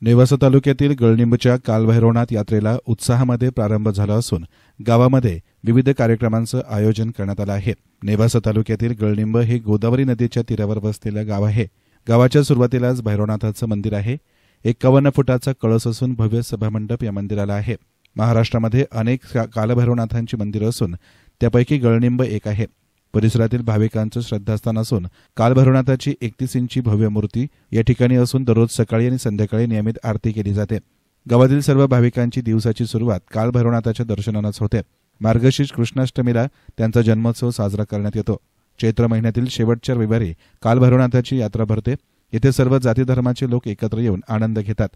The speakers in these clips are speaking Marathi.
नेवासा तालुक्यातील गळनिंबच्या कालभैरवनाथ यात्रेला उत्साहामध्ये प्रारंभ झाला असून गावामध्ये विविध कार्यक्रमांचं आयोजन करण्यात आलं आहे। नेवासा तालुक्यातील गळनिंब हे गोदावरी नदीच्या तीरावर वसलेलं गाव आहे। गावाच्या सुरुवातीलाच भैरवनाथाचं मंदिर आहे। 51 फुटाचा कळस असून भव्य सभामंडप या मंदिराला आहे। महाराष्ट्रामध्ये अनेक कालभैरवनाथांची मंदिरं असून त्यापैकी गळनिंब एक आहे। परिसरातील भाविकांचं श्रद्धास्थान असून कालभैरवनाथाची 31 इंची भव्य मूर्ती या ठिकाणी असून दररोज सकाळी आणि संध्याकाळी नियमित आरती केली जाते। गावातील सर्व भाविकांची दिवसाची सुरुवात कालभैरवनाथाच्या दर्शनानंच होते। मार्गशीर्ष कृष्णाष्टमीला त्यांचा जन्मोत्सव साजरा करण्यात येतो। चैत्र महिन्यातील शेवटच्या रविवारी कालभैरवनाथाची यात्रा भरते। येथे सर्व जाती धर्माचे लोक एकत्र येऊन आनंद घेतात।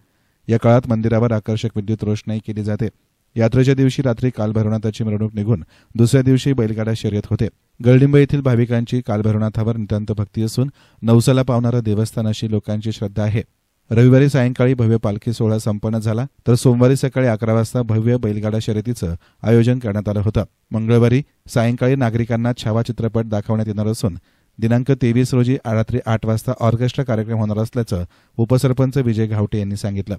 या काळात मंदिरावर आकर्षक विद्युत रोषणाई केली जाते। यात्रेच्या दिवशी रात्री कालभैरवनाथाची मिरवणूक निघून दुसऱ्या दिवशी बैलगाडा शर्यत होते। गळनिंब येथील भाविकांची कालभैरवनाथावर नितांत भक्ती असून नवसाला पावणारं देवस्थान अशी लोकांची श्रद्धा आहे। रविवारी सायंकाळी भव्य पालखी सोहळा संपन्न झाला तर सोमवारी सकाळी 11 वाजता भव्य बैलगाडा शर्यतीचं आयोजन करण्यात आलं होतं। मंगळवारी सायंकाळी नागरिकांना छावा चित्रपट दाखवण्यात येणार असून दिनांक 23 रोजी रात्री 8 वाजता ऑर्केस्ट्रा कार्यक्रम होणार असल्याचं उपसरपंच विजय घावटे यांनी सांगितलं।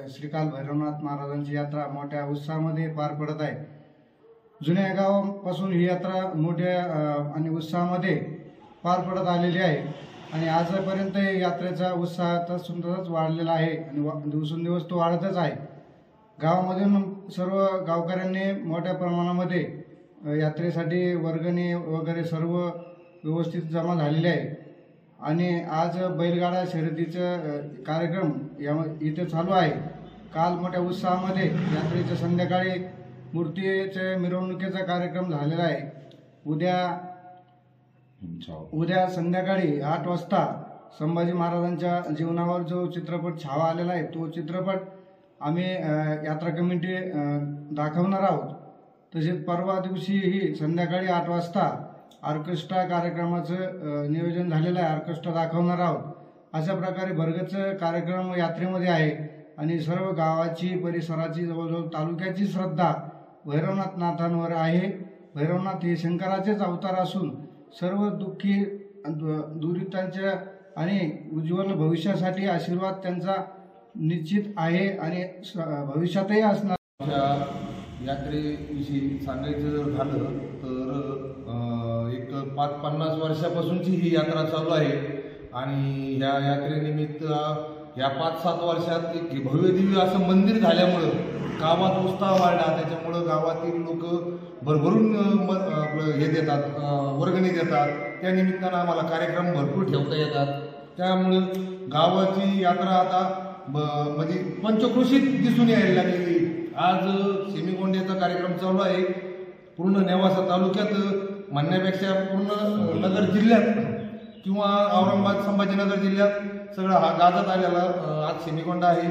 श्री कालभैरवनाथ महाराजांची यात्रा मोठ्या उत्साहामध्ये पार पडत आहे। जुन्या गावापासून ही यात्रा मोठ्या आणि उत्साहामध्ये पार पडत आलेली आहे आणि आजपर्यंत यात्रेचा उत्साह तर सुंदरच वाढलेला आहे आणि दिवसेंदिवस तो वाढतच आहे। गावामधून सर्व गावकऱ्यांनी मोठ्या प्रमाणामध्ये यात्रेसाठी वर्गणी वगैरे सर्व व्यवस्थित जमा झालेले आहे आणि आज बैलगाडा शर्यतीचा कार्यक्रम इथे चालू आहे। काल मोठ्या उत्साहामध्ये यात्रेच्या संध्याकाळी मूर्तीच्या मिरवणुकीचा कार्यक्रम झालेला आहे। उद्या संध्याकाळी 8 वाजता संभाजी महाराजांच्या जीवनावर जो चित्रपट छावा आलेला आहे तो चित्रपट आम्ही यात्रा कमिटी दाखवणार आहोत। तसेच परवा दिवशीही संध्याकाळी 8 वाजता ऑर्केस्ट्रा कार्यक्रमाचं नियोजन झालेलं आहे। ऑर्केस्ट्रा दाखवणार आहोत। अशा प्रकारे भरगच्च कार्यक्रम यात्रेमध्ये आहे आणि सर्व गावाची परिसराची जवळजवळ तालुक्याची श्रद्धा भैरवनाथांवर आहे। भैरवनाथ हे शंकराचेच अवतार असून सर्व दुःखी दुरितांच्या आणि उज्ज्वल भविष्यासाठी आशीर्वाद त्यांचा निश्चित आहे आणि भविष्यातही असणार। यात्रेविषयी सांगायचं झालं तर एक 50 वर्षापासूनची ही यात्रा चालू आहे आणि या यात्रेनिमित्त या 5-7 वर्षात एक भव्य दिव्य असं मंदिर झाल्यामुळं गावात उत्साह वाढला। त्याच्यामुळं गावातील लोक भरभरून हे देतात, वर्गणी देतात। त्या निमित्तानं आम्हाला कार्यक्रम भरपूर ठेवता येतात। त्यामुळं गावाची यात्रा आता म्हणजे पंचक्रोशीत दिसून यायला लागलेली। आज सेमीगोंड्याचा कार्यक्रम चालू आहे। पूर्ण नेवासा तालुक्यात म्हणण्यापेक्षा पूर्ण नगर जिल्ह्यात किंवा औरंगाबाद संभाजीनगर जिल्ह्यात सगळा हा गाजत आलेला आज सेमीगोंडा आहे।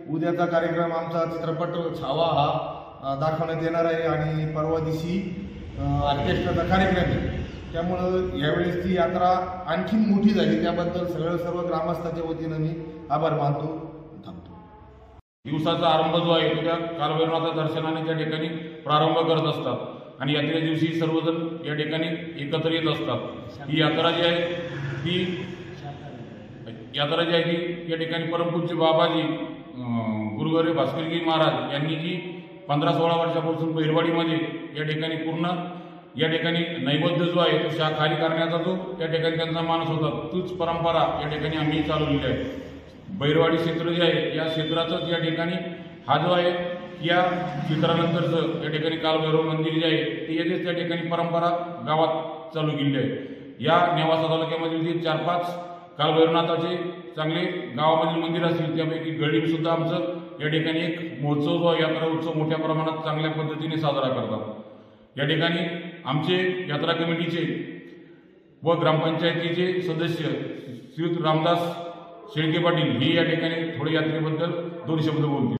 उद्याचा कार्यक्रम आमचा चित्रपट छावा हा दाखवण्यात येणार आहे आणि परवा दिवशी ऑर्केस्ट्राचा कार्यक्रम आहे। त्यामुळं यावेळेस ती यात्रा आणखी मोठी झाली त्याबद्दल सर्व ग्रामस्थांच्या वतीनं मी आभार मानतो। दिवसाचा आरंभ जो आहे तो त्या कालभैरवनाथ दर्शनाने त्या ठिकाणी प्रारंभ करत असतात आणि यात्रे दिवशी सर्वजण या ठिकाणी एकत्र येत असतात। ही यात्रा जी आहे ती या ठिकाणी परमपूज्य बाबाजी गुरुगरे भास्करजी महाराज यांनी जी 15-16 वर्षापासून बैलवाडीमध्ये या ठिकाणी पूर्ण या ठिकाणी नैवेद्य जो आहे तो शाकाहारी करण्याचा जो त्या ठिकाणी त्यांचा मानस होता तोच परंपरा या ठिकाणी आम्ही चालवलेली आहे। बैलवाडी क्षेत्र जे आहे या क्षेत्राचंच या ठिकाणी हा जो आहे या क्षेत्रानंतरचं या ठिकाणी कालभैरव मंदिर जे आहे ते येथेच त्या ठिकाणी परंपरा गावात चालू केली आहे। या नेवासा तालुक्यामधील जे 4-5 कालभैरवनाथाचे चांगले गावामधील मंदिर असतील त्यापैकी गळनिंब सुद्धा आमचं या ठिकाणी एक महोत्सव जो यात्रा उत्सव मोठ्या प्रमाणात चांगल्या पद्धतीने साजरा करतात। या ठिकाणी आमचे यात्रा कमिटीचे व ग्रामपंचायतीचे सदस्य श्री रामदास शेळके पाटील ही या ठिकाणी थोडे यात्रेबद्दल 2 शब्द बोलतील।